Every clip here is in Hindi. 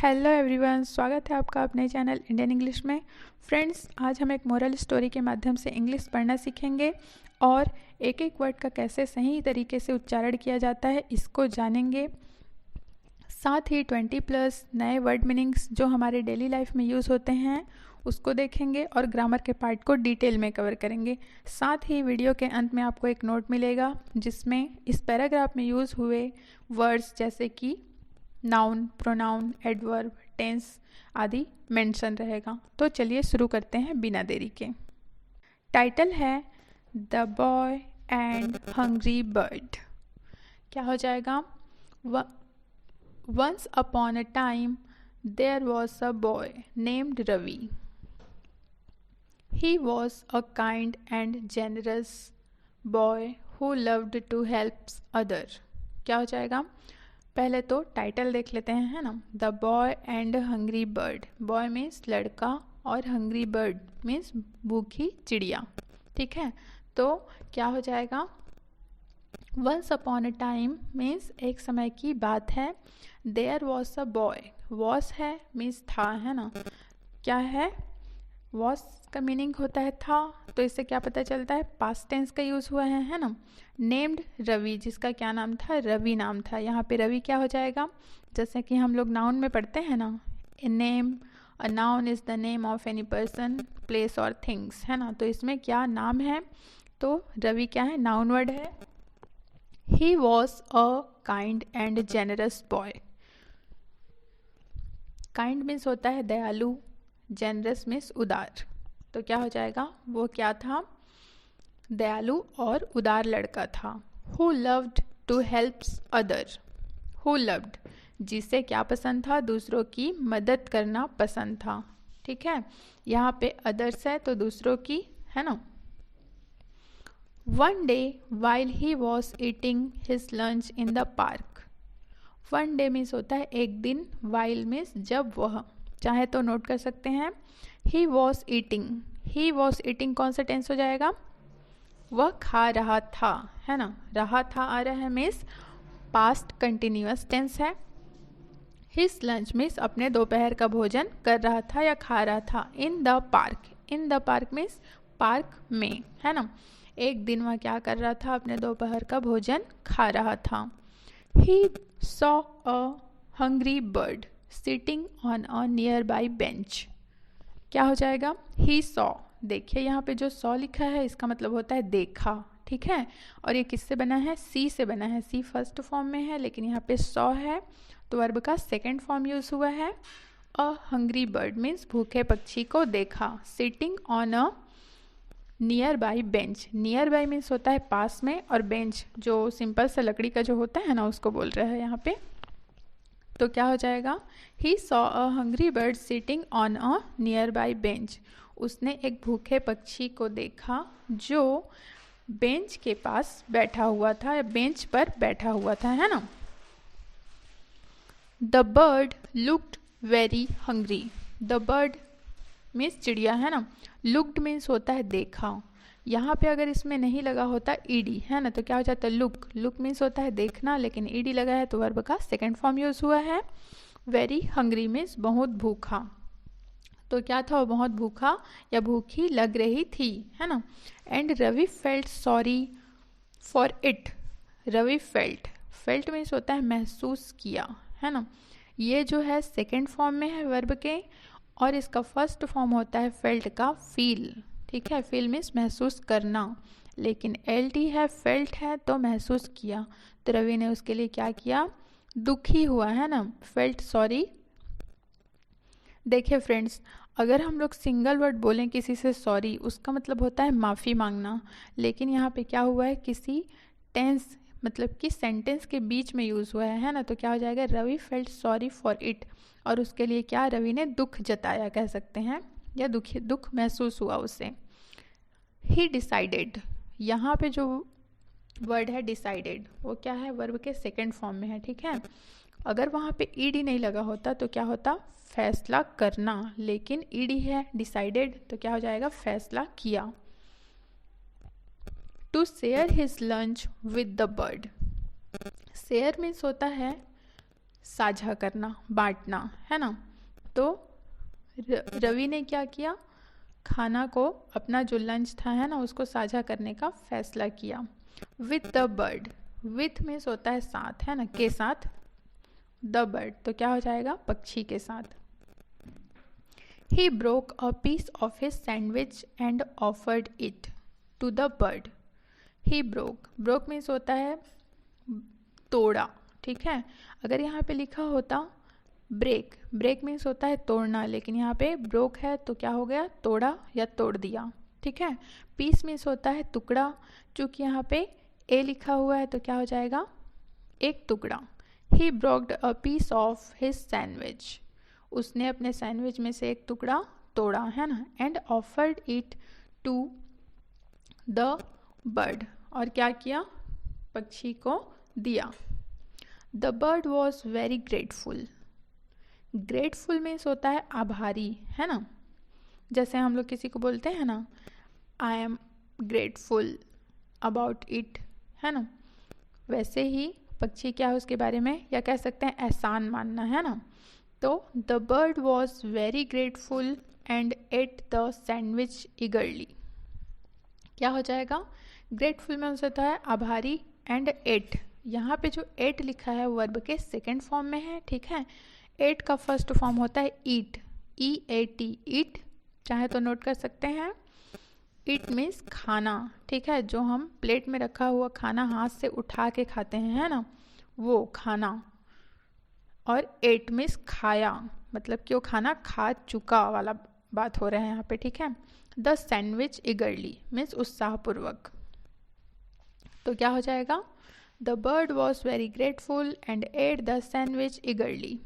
हेलो एवरीवन, स्वागत है आपका अपने चैनल इंडियन इंग्लिश में। फ्रेंड्स, आज हम एक मोरल स्टोरी के माध्यम से इंग्लिश पढ़ना सीखेंगे और एक एक वर्ड का कैसे सही तरीके से उच्चारण किया जाता है इसको जानेंगे। साथ ही 20+ नए वर्ड मीनिंग्स जो हमारे डेली लाइफ में यूज़ होते हैं उसको देखेंगे और ग्रामर के पार्ट को डिटेल में कवर करेंगे। साथ ही वीडियो के अंत में आपको एक नोट मिलेगा जिसमें इस पैराग्राफ में यूज़ हुए वर्ड्स जैसे कि नाउन, प्रोनाउन, एडवर्ब, टेंस आदि मेंशन रहेगा। तो चलिए शुरू करते हैं बिना देरी के। टाइटल है the boy and hungry bird. क्या हो जाएगा? Once upon a time there was a boy named Ravi. He was a kind and generous boy who loved to help other. क्या हो जाएगा? पहले तो टाइटल देख लेते हैं, है ना। The boy and hungry bird. Boy means लड़का और हंग्री बर्ड मीन्स भूखी चिड़िया। ठीक है, तो क्या हो जाएगा? Once upon a time means एक समय की बात है। There was a boy. Was है मीन्स था, है ना। क्या है? वॉज का मीनिंग होता है था, तो इससे क्या पता चलता है? पास्ट टेंस का यूज़ हुआ है ना। नेम्ड रवि, जिसका क्या नाम था? रवि नाम था। यहाँ पे रवि क्या हो जाएगा? जैसे कि हम लोग नाउन में पढ़ते हैं ना, a name, a noun is the name of any person, place और थिंग्स, है ना। तो इसमें क्या नाम है? तो रवि क्या है? नाउन वर्ड है। ही was a kind and generous boy. Kind means होता है दयालु, जेनरस मीन्स उदार। तो क्या हो जाएगा? वो क्या था? दयालु और उदार लड़का था। Who loved to help other. Who loved, जिसे क्या पसंद था? दूसरों की मदद करना पसंद था। ठीक है, यहाँ पे अदर्स है तो दूसरों की, है ना। One day while he was eating his lunch in the park. One day means होता है एक दिन, वाइल मीन्स जब वह, चाहे तो नोट कर सकते हैं। He was eating, he was eating कौन सा टेंस हो जाएगा? वह खा रहा था, है ना। रहा था आ रहा है मीन्स पास्ट कंटिन्यूअस टेंस है। हिज लंच मीन्स अपने दोपहर का भोजन कर रहा था या खा रहा था। In the park, in the park means park में, है ना। एक दिन वह क्या कर रहा था? अपने दोपहर का भोजन खा रहा था। He saw a hungry bird sitting on a near by bench. क्या हो जाएगा? ही सॉ, देखिए यहाँ पे जो सॉ लिखा है इसका मतलब होता है देखा। ठीक है, और ये किससे बना है? सी से बना है। सी फर्स्ट फॉर्म में है लेकिन यहाँ पे सॉ है तो वर्ब का सेकंड फॉर्म यूज हुआ है। अ हंग्री बर्ड मीन्स भूखे पक्षी को देखा। Sitting on a near by bench. Near by means होता है पास में, और बेंच जो सिंपल सा लकड़ी का जो होता है ना उसको बोल रहा है यहाँ पे। तो क्या हो जाएगा? He saw a hungry bird sitting on a near by bench. उसने एक भूखे पक्षी को देखा जो बेंच के पास बैठा हुआ था या बेंच पर बैठा हुआ था, है ना। The bird looked very hungry. The bird means चिड़िया, है ना। लुक्ड मीन्स होता है देखा। यहाँ पे अगर इसमें नहीं लगा होता ईडी, है ना, तो क्या हो जाता है? लुक। लुक मीन्स होता है देखना, लेकिन ईडी लगा है तो वर्ब का सेकंड फॉर्म यूज हुआ है। वेरी हंग्री मीन्स बहुत भूखा। तो क्या था? वो बहुत भूखा या भूखी लग रही थी, है ना। And Ravi felt sorry for it. Ravi felt, felt means होता है महसूस किया, है ना। ये जो है सेकेंड फॉर्म में है वर्ब के, और इसका फर्स्ट फॉर्म होता है फेल्ट का फील। ठीक है, फील मीन्स महसूस करना, लेकिन एलटी है, फेल्ट है तो महसूस किया। तो रवि ने उसके लिए क्या किया? दुखी हुआ, है ना। Felt sorry. देखिए फ्रेंड्स, अगर हम लोग सिंगल वर्ड बोलें किसी से सॉरी, उसका मतलब होता है माफ़ी मांगना, लेकिन यहाँ पे क्या हुआ है? किसी टेंस मतलब कि सेंटेंस के बीच में यूज़ हुआ है ना। तो क्या हो जाएगा? Ravi felt sorry for it, और उसके लिए क्या? रवि ने दुख जताया कह सकते हैं, या दुख महसूस हुआ उसे। ही डिसाइडेड, यहाँ पे जो वर्ड है डिसाइडेड वो क्या है? वर्ब के सेकेंड फॉर्म में है। ठीक है, अगर वहाँ पे ईडी नहीं लगा होता तो क्या होता? फैसला करना, लेकिन ईडी है डिसाइडेड तो क्या हो जाएगा? फैसला किया। To share his lunch with the bird. Share means होता है साझा करना, बांटना, है ना। तो रवि ने क्या किया, खाना को, अपना जो लंच था है ना, उसको साझा करने का फैसला किया। With the bird, with means होता है साथ, है ना, के साथ। द बर्ड तो क्या हो जाएगा, पक्षी के साथ। He broke a piece of his sandwich and offered it to the bird. He broke means होता है तोड़ा, ठीक है। अगर यहाँ पे लिखा होता ब्रेक मीन्स होता है तोड़ना, लेकिन यहाँ पे ब्रोक है तो क्या हो गया, तोड़ा या तोड़ दिया, ठीक है। पीस मीन्स होता है टुकड़ा, चूँकि यहाँ पे ए लिखा हुआ है तो क्या हो जाएगा, एक टुकड़ा। He broke a piece of his sandwich. उसने अपने सैंडविच में से एक टुकड़ा तोड़ा, है ना। And offered it to the bird, और क्या किया, पक्षी को दिया। The bird was very grateful. Grateful means होता है आभारी, है ना। जैसे हम लोग किसी को बोलते हैं ना, I am grateful about it, है ना, वैसे ही पक्षी क्या है उसके बारे में, या कह सकते हैं एहसान मानना, है ना। तो the bird was very grateful and at the sandwich ईगरली। क्या हो जाएगा, ग्रेटफुल में होता है आभारी, एंड एट, यहाँ पे जो एट लिखा है वर्ब के सेकेंड फॉर्म में है, ठीक है। एट का फर्स्ट फॉर्म होता है ईट, EAT, ईट, चाहे तो नोट कर सकते हैं। इट मीन्स खाना, ठीक है, जो हम प्लेट में रखा हुआ खाना हाथ से उठा के खाते हैं, है ना, वो खाना। और एट मीन्स खाया, मतलब कि वो खाना खा चुका वाला बात हो रहा है यहाँ पे, ठीक है। द सैंडविच ईगरली मीन्स उत्साहपूर्वक। तो क्या हो जाएगा, the bird was very grateful and at the sandwich ईगरली।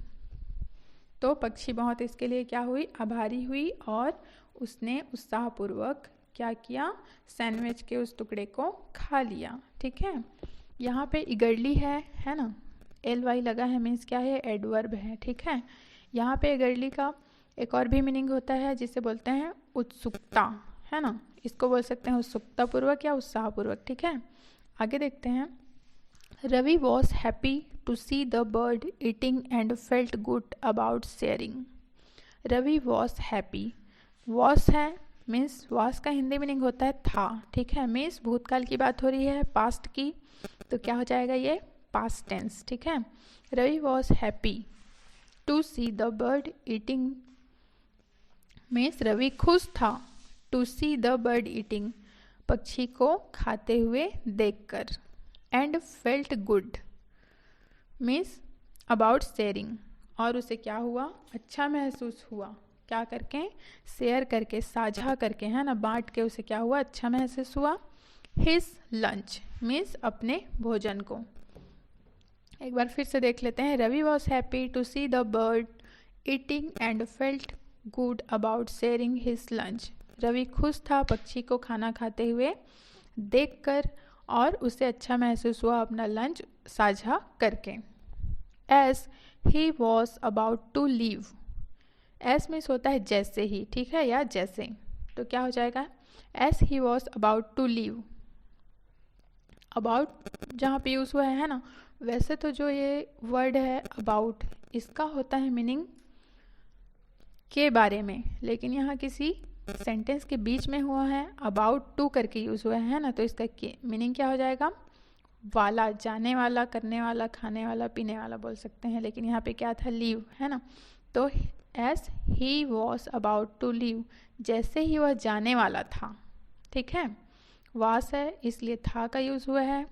तो पक्षी बहुत इसके लिए क्या हुई, आभारी हुई, और उसने उत्साहपूर्वक क्या किया, सैंडविच के उस टुकड़े को खा लिया, ठीक है। यहाँ पे ईगरली है ना, LY लगा है, मीन्स क्या है, एडवर्ब है, ठीक है। यहाँ पे ईगरली का एक और भी मीनिंग होता है जिसे बोलते हैं उत्सुकता, है ना। इसको बोल सकते हैं उत्सुकतापूर्वक या उत्साहपूर्वक, ठीक है। आगे देखते हैं। Ravi was happy to see the bird eating and felt good about sharing. Ravi was happy, was है मीन्स वॉज का हिंदी मीनिंग होता है था, ठीक है। मीन्स भूतकाल की बात हो रही है, पास्ट की, तो क्या हो जाएगा ये, पास्ट टेंस, ठीक है। Ravi was happy to see the bird eating means Ravi खुश था, to see the bird eating, पक्षी को खाते हुए देखकर। And felt good means about sharing, और उसे क्या हुआ, अच्छा महसूस हुआ, क्या करके, शेयर करके, साझा करके, है ना, बांट के उसे क्या हुआ, अच्छा महसूस हुआ। हिज लंच मीन्स अपने भोजन को। एक बार फिर से देख लेते हैं। Ravi was happy to see the bird eating and felt good about sharing his lunch. Ravi खुश था पक्षी को खाना खाते हुए देखकर, और उसे अच्छा महसूस हुआ अपना लंच साझा करके। As he was about to leave, as means होता है जैसे ही, ठीक है, या जैसे, तो क्या हो जाएगा, as he was about to leave. About जहाँ पे यूज़ हुआ है ना, वैसे तो जो ये वर्ड है अबाउट, इसका होता है मीनिंग के बारे में, लेकिन यहाँ किसी सेंटेंस के बीच में हुआ है, अबाउट टू करके यूज़ हुआ है ना, तो इसका मीनिंग क्या हो जाएगा, वाला, जाने वाला, करने वाला, खाने वाला, पीने वाला बोल सकते हैं, लेकिन यहाँ पे क्या था, लीव, है ना। तो as he was about to leave, जैसे ही वह जाने वाला था, ठीक है, वास है इसलिए था का यूज़ हुआ है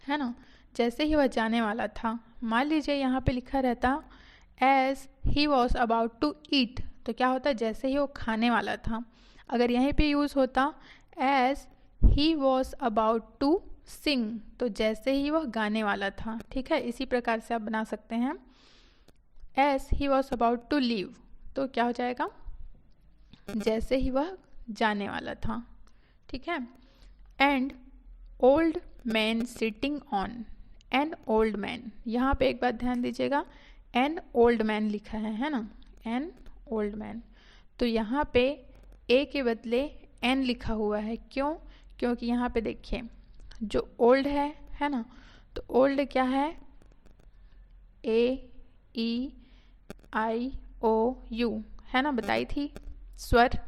ना। जैसे ही वह जाने वाला था, मान लीजिए यहाँ पे लिखा रहता as he was about to eat, तो क्या होता, जैसे ही वो खाने वाला था। अगर यहीं पे यूज़ होता as he was about to sing, तो जैसे ही वह गाने वाला था, ठीक है। इसी प्रकार से आप बना सकते हैं। As he was about to leave, तो क्या हो जाएगा, जैसे ही वह जाने वाला था, ठीक है। And old man sitting on, an old man, यहाँ पे एक बात ध्यान दीजिएगा, एन ओल्ड मैन लिखा है ना, एन ओल्ड मैन, तो यहाँ पे ए के बदले एन लिखा हुआ है, क्यों, क्योंकि यहाँ पे देखिए जो ओल्ड है ना, तो ओल्ड क्या है, A-E-I-O-U, है ना, बताई थी स्वर।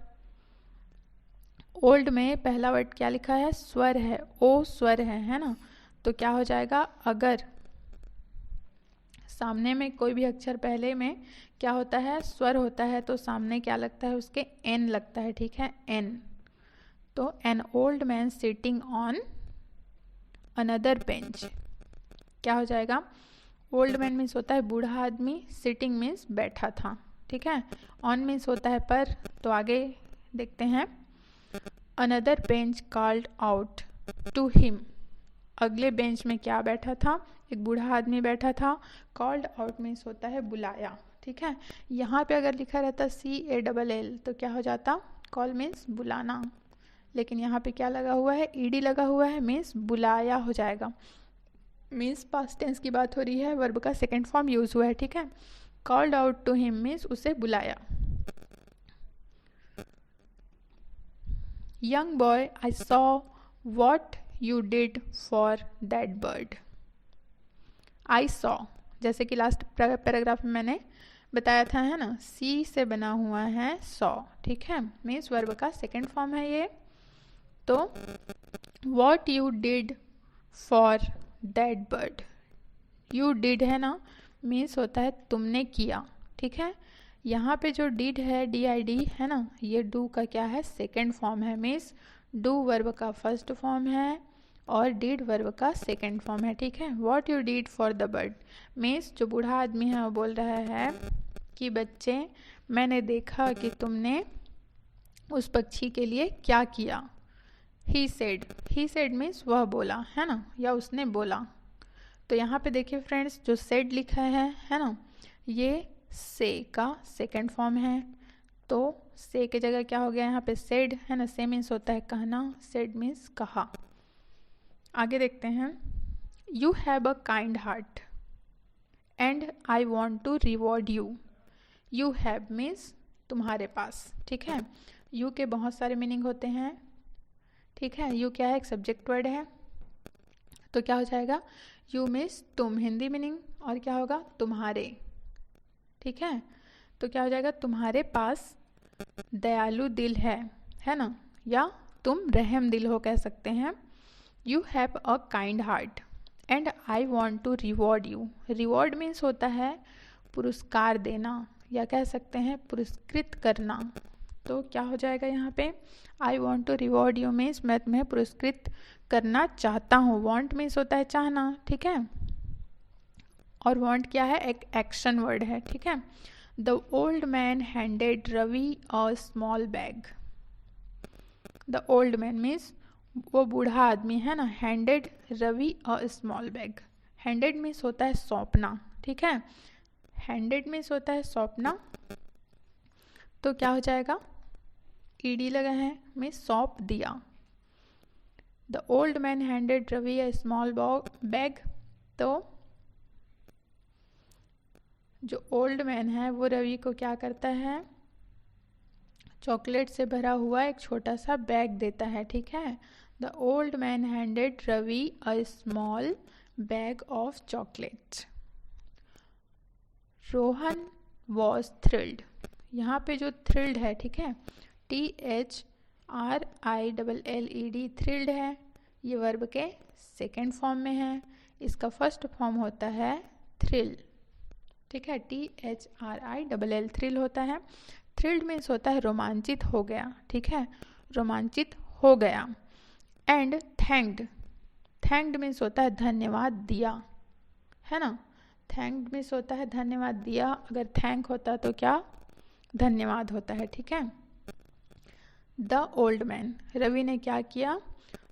ओल्ड में पहला वर्ड क्या लिखा है, स्वर है, ओ स्वर है ना। तो क्या हो जाएगा, अगर सामने में कोई भी अक्षर पहले में क्या होता है, स्वर होता है, तो सामने क्या लगता है उसके, एन लगता है, ठीक है, एन। तो an old man sitting on another bench, क्या हो जाएगा, ओल्ड मैन मीन्स होता है बूढ़ा आदमी, सिटिंग मीन्स बैठा था, ठीक है, ऑन मीन्स होता है पर। तो आगे देखते हैं, another bench called out to him, अगले बेंच में क्या बैठा था, एक बूढ़ा आदमी बैठा था। कॉल्ड आउट मीन्स होता है बुलाया, ठीक है। यहाँ पे अगर लिखा रहता CALL तो क्या हो जाता, कॉल मीन्स बुलाना, लेकिन यहाँ पे क्या लगा हुआ है, ED लगा हुआ है, मीन्स बुलाया हो जाएगा, मीन्स पास्ट टेंस की बात हो रही है, वर्ब का सेकेंड फॉर्म यूज हुआ है, ठीक है। Called out to him means उसे बुलाया। Young boy I saw what you did for that bird. I saw, जैसे कि लास्ट पैराग्राफ में मैंने बताया था, है ना, सी से बना हुआ है सॉ, ठीक है, मीन्स वर्ब का सेकेंड फॉर्म है ये। तो what you did for that bird, you did है ना, मीन्स होता है तुमने किया, ठीक है। यहाँ पे जो डिड है, DID है ना, ये डू का क्या है, सेकेंड फॉर्म है, मीन्स डू वर्ब का फर्स्ट फॉर्म है और डिड वर्ब का सेकेंड फॉर्म है, ठीक है। What you did for the bird means जो बूढ़ा आदमी है वो बोल रहा है कि बच्चे मैंने देखा कि तुमने उस पक्षी के लिए क्या किया। ही सेड मीन्स वह बोला, है ना, या उसने बोला। तो यहाँ पे देखिए फ्रेंड्स, जो सेड लिखा है ना, ये से का सेकेंड फॉर्म है। तो से के जगह क्या हो गया यहाँ पे, सेड, है ना, से मीन्स होता है कहना, सेड मीन्स कहा। आगे देखते हैं, you have a kind heart and I want to reward you. You have means तुम्हारे पास, ठीक है। यू के बहुत सारे मीनिंग होते हैं, ठीक है। यू क्या है, एक सब्जेक्ट वर्ड है, तो क्या हो जाएगा, यू मीन्स तुम, हिंदी मीनिंग, और क्या होगा, तुम्हारे, ठीक है। तो क्या हो जाएगा, तुम्हारे पास दयालु दिल है ना, या तुम रहम दिल हो कह सकते हैं। You have a kind heart and I want to reward you. Reward means होता है पुरस्कार देना, या कह सकते हैं पुरस्कृत करना। तो क्या हो जाएगा यहाँ पे, I want to reward you means मैं तुम्हें पुरस्कृत करना चाहता हूँ। वॉन्ट मीन्स होता है चाहना, ठीक है, और वॉन्ट क्या है, एक एक्शन वर्ड है, ठीक है। The old man handed Ravi a small bag. The old man means वो बूढ़ा आदमी है ना, handed Ravi a small bag. Handed means होता है सौंपना, ठीक है, हैंडेड मीन्स होता है सौंपना। तो क्या हो जाएगा, ED लगा है, मीन्स सौंप दिया। The old man handed Ravi a small bag. तो जो ओल्ड मैन है वो रवि को क्या करता है, चॉकलेट से भरा हुआ एक छोटा सा बैग देता है, ठीक है। The old man handed Ravi a small bag of chocolate. Rohan was thrilled, यहाँ पे जो थ्रिल्ड है, ठीक है, THRILLED, थ्रिल्ड है, ये वर्ब के सेकेंड फॉर्म में है। इसका फर्स्ट फॉर्म होता है थ्रिल, ठीक है, THRILL, थ्रिल होता है। थ्रिल्ड मीन्स होता है रोमांचित हो गया, ठीक है, रोमांचित हो गया। एंड थैंक्ड मीन्स होता है धन्यवाद दिया, है ना, थैंक्ड मीन्स होता है धन्यवाद दिया, अगर थैंक होता तो क्या, धन्यवाद होता है, ठीक है। द ओल्ड मैन, रवि ने क्या किया,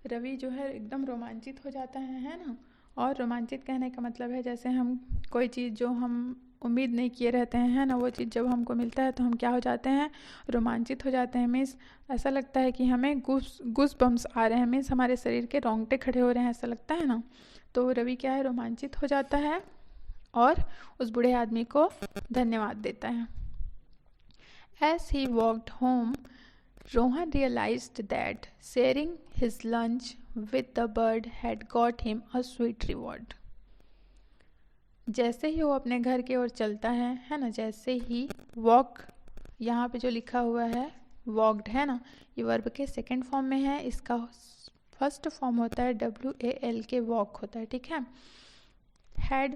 रवि जो है एकदम रोमांचित हो जाता है ना, और रोमांचित कहने का मतलब है जैसे हम कोई चीज़ जो हम उम्मीद नहीं किए रहते हैं, है ना, वो चीज़ जब हमको मिलता है तो हम क्या हो जाते हैं, रोमांचित हो जाते हैं। मीन्स ऐसा लगता है कि हमें गुस बम्स आ रहे हैं, मीन्स हमारे शरीर के रोंगटे खड़े हो रहे हैं, ऐसा लगता है ना। तो रवि क्या है, रोमांचित हो जाता है और उस बूढ़े आदमी को धन्यवाद देता है। As he walked home, Rohan realized that sharing his lunch with the bird had got him a sweet reward. जैसे ही वो अपने घर की ओर चलता है ना, जैसे ही वॉक, यहाँ पे जो लिखा हुआ है वॉकड है ना, ये वर्ब के सेकंड फॉर्म में है, इसका फर्स्ट फॉर्म होता है WAL के वॉक होता है, ठीक है। Had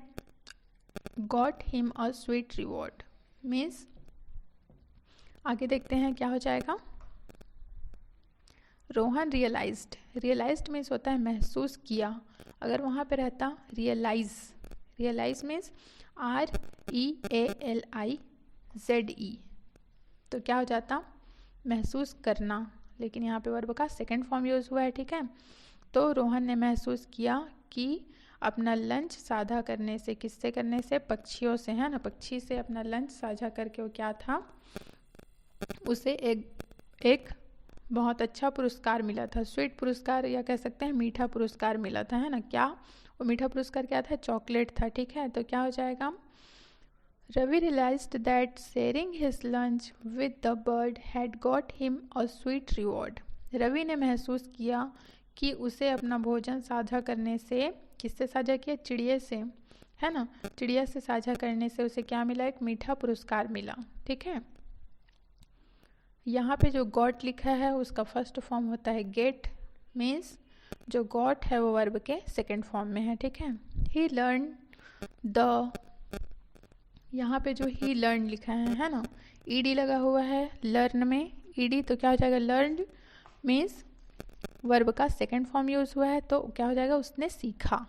got him a sweet reward means, आगे देखते हैं क्या हो जाएगा। रोहन रियलाइज्ड, रियलाइज्ड मीन्स होता है महसूस किया, अगर वहाँ पे रहता रियलाइज, रियलाइज मीन्स REALIZE, तो क्या हो जाता महसूस करना, लेकिन यहाँ पे वर्ब का सेकंड फॉर्म यूज हुआ है, ठीक है। तो रोहन ने महसूस किया कि अपना लंच साझा करने से, किससे करने से, पक्षियों से, है ना, पक्षी से अपना लंच साझा करके वो क्या था, उसे एक बहुत अच्छा पुरस्कार मिला था, स्वीट पुरस्कार या कह सकते हैं मीठा पुरस्कार मिला था, है ना। क्या वो मीठा पुरस्कार क्या था, चॉकलेट था, ठीक है। तो क्या हो जाएगा, Ravi realized that sharing his lunch with the bird had got him a sweet reward. Ravi ने महसूस किया कि उसे अपना भोजन साझा करने से, किससे साझा किया, चिड़िया से, है ना, चिड़िया से साझा करने से उसे क्या मिला, एक मीठा पुरस्कार मिला, ठीक है। यहाँ पे जो गॉट लिखा है उसका फर्स्ट फॉर्म होता है गेट, मीन्स जो गॉट है वो वर्ब के सेकेंड फॉर्म में है, ठीक है। ही लर्न द, यहाँ पे जो ही लर्न लिखा है ना, ईडी लगा हुआ है लर्न में, ईडी, तो क्या हो जाएगा, लर्न मीन्स वर्ब का सेकंड फॉर्म यूज हुआ है, तो क्या हो जाएगा, उसने सीखा।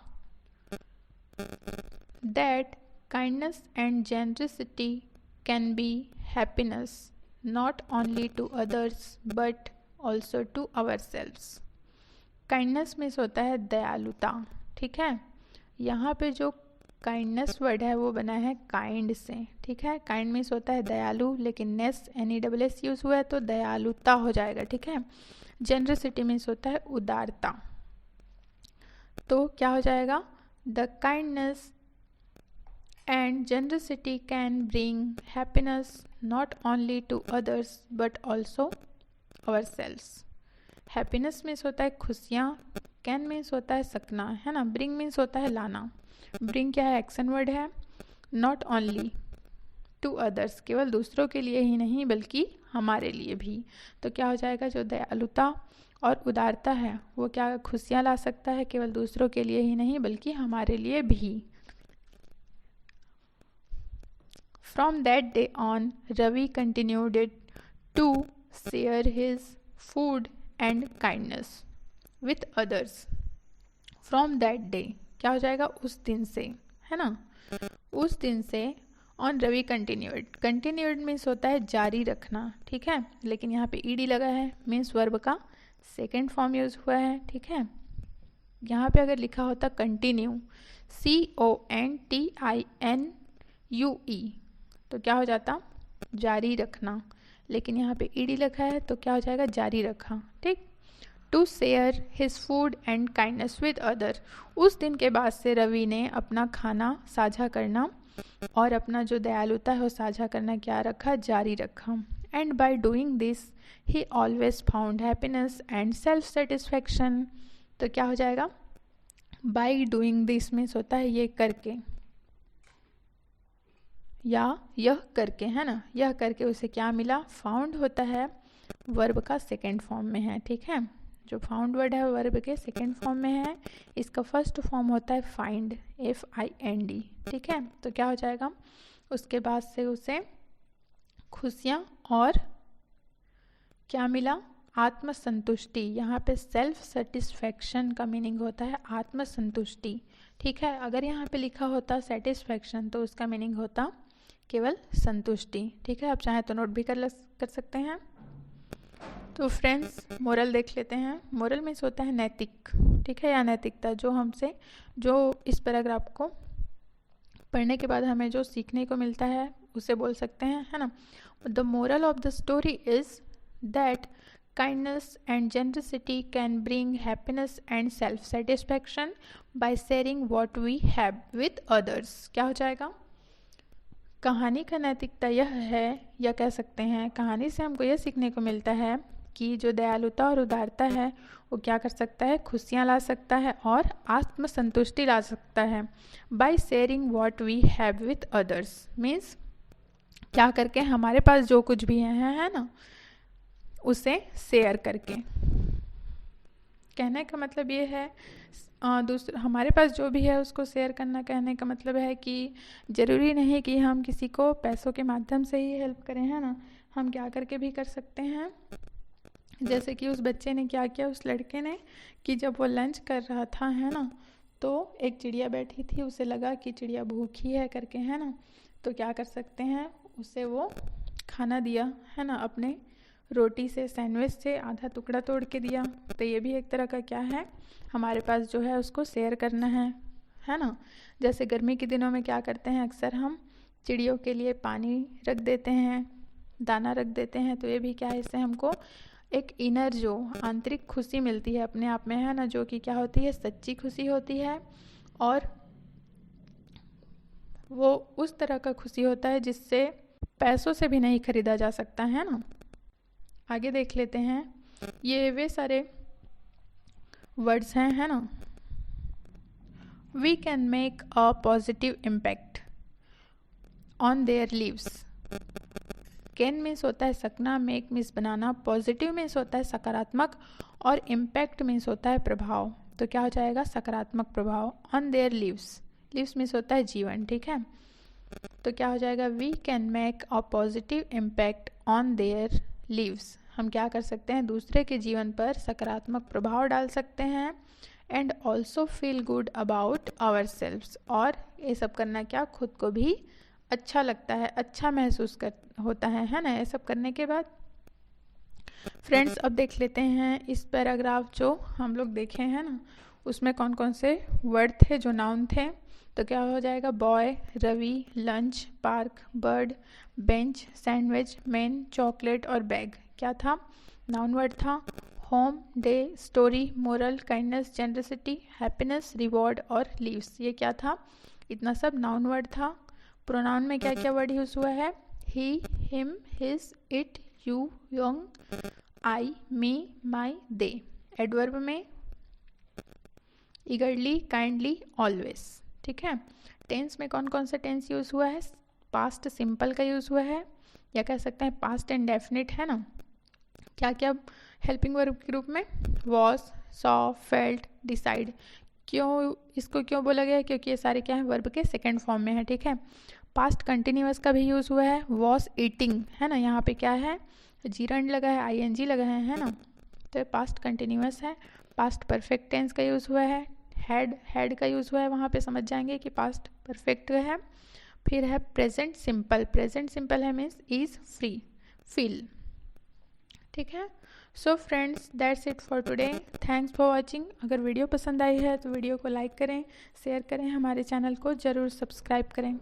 That kindness and generosity can be happiness not only to others but also to ourselves. Kindness means होता है दयालुता, ठीक है। यहाँ पे जो काइंडनेस वर्ड है वो बना है काइंड से, ठीक है। काइंड मीन्स होता है दयालु, लेकिन नेस NESS यूज हुआ है तो दयालुता हो जाएगा, ठीक है। जेनरसिटी मीन्स होता है उदारता, तो क्या हो जाएगा, the kindness and generosity can bring happiness not only to others but also ourselves. Happiness means होता है खुशियाँ, कैन मीन्स होता है सकना, है ना, ब्रिंग मीन्स होता है लाना, ब्रिंग क्या है, एक्शन वर्ड है, नॉट ओनली टू अदर्स, केवल दूसरों के लिए ही नहीं बल्कि हमारे लिए भी, तो क्या हो जाएगा, जो दयालुता और उदारता है वो क्या खुशियाँ ला सकता है, केवल दूसरों के लिए ही नहीं बल्कि हमारे लिए भी। From that day on Ravi continued it to share his food and kindness with others. From that day क्या हो जाएगा, उस दिन से, है ना, उस दिन से। On Ravi continued, continued means होता है जारी रखना, ठीक है, लेकिन यहाँ पे ईडी लगा है मीन्स वर्ब का सेकंड फॉर्म यूज हुआ है, ठीक है। यहाँ पे अगर लिखा होता कंटिन्यू, CONTINUE, तो क्या हो जाता, जारी रखना, लेकिन यहाँ पे ईडी लिखा है तो क्या हो जाएगा, जारी रखा, ठीक। To share his food and kindness with other, उस दिन के बाद से रवि ने अपना खाना साझा करना और अपना जो दयालुता है वो साझा करना क्या रखा, जारी रखा। And by doing this he always found happiness and self satisfaction, तो क्या हो जाएगा, बाय डूइंग दिस मीन्स होता है ये करके या यह करके, है ना, यह करके उसे क्या मिला, फाउंड होता है वर्ब का सेकेंड फॉर्म में है, ठीक है। जो फाउंड वर्ड है वर्ब के सेकेंड फॉर्म में है, इसका फर्स्ट फॉर्म होता है फाइंड, FIND, ठीक है। तो क्या हो जाएगा, उसके बाद से उसे खुशियाँ और क्या मिला, आत्मसंतुष्टि। यहाँ पे सेल्फ सेटिस्फैक्शन का मीनिंग होता है आत्मसंतुष्टि, ठीक है। अगर यहाँ पे लिखा होता सेटिस्फैक्शन तो उसका मीनिंग होता केवल संतुष्टि, ठीक है। आप चाहें तो नोट भी कर सकते हैं। तो फ्रेंड्स मोरल देख लेते हैं। मोरल मीन्स होता है नैतिक, ठीक है, या नैतिकता, जो हमसे, जो इस पैराग्राफ को पढ़ने के बाद हमें जो सीखने को मिलता है उसे बोल सकते हैं, है ना। The moral of the story is that kindness and generosity can bring happiness and self satisfaction by sharing what we have with others. क्या हो जाएगा, कहानी का नैतिकता यह है, या कह सकते हैं कहानी से हमको यह सीखने को मिलता है कि जो दयालुता और उदारता है वो क्या कर सकता है, खुशियाँ ला सकता है और आत्मसंतुष्टि ला सकता है। By sharing what we have with others means क्या करके, हमारे पास जो कुछ भी है ना, उसे शेयर करके। कहने का मतलब ये है दूसरा हमारे पास जो भी है उसको शेयर करना। कहने का मतलब है कि ज़रूरी नहीं कि हम किसी को पैसों के माध्यम से ही हेल्प करें, है ना, हम क्या करके भी कर सकते हैं। जैसे कि उस बच्चे ने क्या किया, उस लड़के ने, कि जब वो लंच कर रहा था, है ना, तो एक चिड़िया बैठी थी, उसे लगा कि चिड़िया भूखी है करके, है ना, तो क्या कर सकते हैं, उसे वो खाना दिया, है ना, अपने रोटी से, सैंडविच से आधा टुकड़ा तोड़ के दिया। तो ये भी एक तरह का क्या है, हमारे पास जो है उसको शेयर करना है ना। जैसे गर्मी के दिनों में क्या करते हैं, अक्सर हम चिड़ियों के लिए पानी रख देते हैं, दाना रख देते हैं। तो ये भी क्या है, इससे हमको एक इनर जो आंतरिक खुशी मिलती है अपने आप में, है ना, जो कि क्या होती है, सच्ची खुशी होती है। और वो उस तरह का खुशी होता है जिससे पैसों से भी नहीं खरीदा जा सकता, है ना। आगे देख लेते हैं, ये वे सारे वर्ड्स हैं, है ना। We can make a positive impact on their lives. Can means होता है सकना, मेक मीन्स बनाना, पॉजिटिव मीन्स होता है सकारात्मक, और इम्पैक्ट मीन्स होता है प्रभाव। तो क्या हो जाएगा, सकारात्मक प्रभाव। On their lives, lives means होता है जीवन, ठीक है। तो क्या हो जाएगा, we can make a positive impact on their lives. हम क्या कर सकते हैं, दूसरे के जीवन पर सकारात्मक प्रभाव डाल सकते हैं। And also feel good about ourselves, और ये सब करना क्या, खुद को भी अच्छा लगता है, अच्छा महसूस होता है ना, ये सब करने के बाद। फ्रेंड्स, अब देख लेते हैं इस पैराग्राफ जो हम लोग देखे हैं ना, उसमें कौन कौन से वर्ड थे जो नाउन थे। तो क्या हो जाएगा, boy, Ravi, lunch, park, bird, bench, sandwich, man, chocolate और बैग। क्या था, नाउन वर्ड था। Home, day, story, moral, kindness, generosity, happiness, reward और लीव्स, ये क्या था, इतना सब नाउन वर्ड था। प्रोनाउन में क्या क्या वर्ड यूज हुआ है, he, him, his, it, you, young, I, me, my, they. Adverb में ईगरली, काइंडली, ऑलवेज, ठीक है। टेंस में कौन कौन सा टेंस यूज हुआ है, पास्ट सिंपल का यूज हुआ है, या कह सकते हैं पास्ट इंडेफिनिट, है ना। क्या क्या हेल्पिंग वर्ब के रूप में, वॉज, सॉ, फेल्ट, डिसाइड। इसको क्यों बोला गया है, क्योंकि ये सारे क्या है, वर्ब के सेकेंड फॉर्म में है, ठीक है। पास्ट कंटिन्यूअस का भी यूज हुआ है, वॉज ईटिंग, है ना, यहाँ पे क्या है, जीरंड लगा है, आईएनजी लगा है ना, तो पास्ट कंटिन्यूअस है। पास्ट परफेक्ट टेंस का यूज हुआ है, हैड का यूज हुआ है, वहाँ पे समझ जाएंगे कि पास्ट परफेक्ट है। फिर है प्रेजेंट सिंपल, प्रेजेंट सिंपल है मीन्स इज फ्री, फील, ठीक है। So friends, that's it for today, thanks for watching. अगर वीडियो पसंद आई है तो वीडियो को लाइक करें, शेयर करें, हमारे चैनल को ज़रूर सब्सक्राइब करें।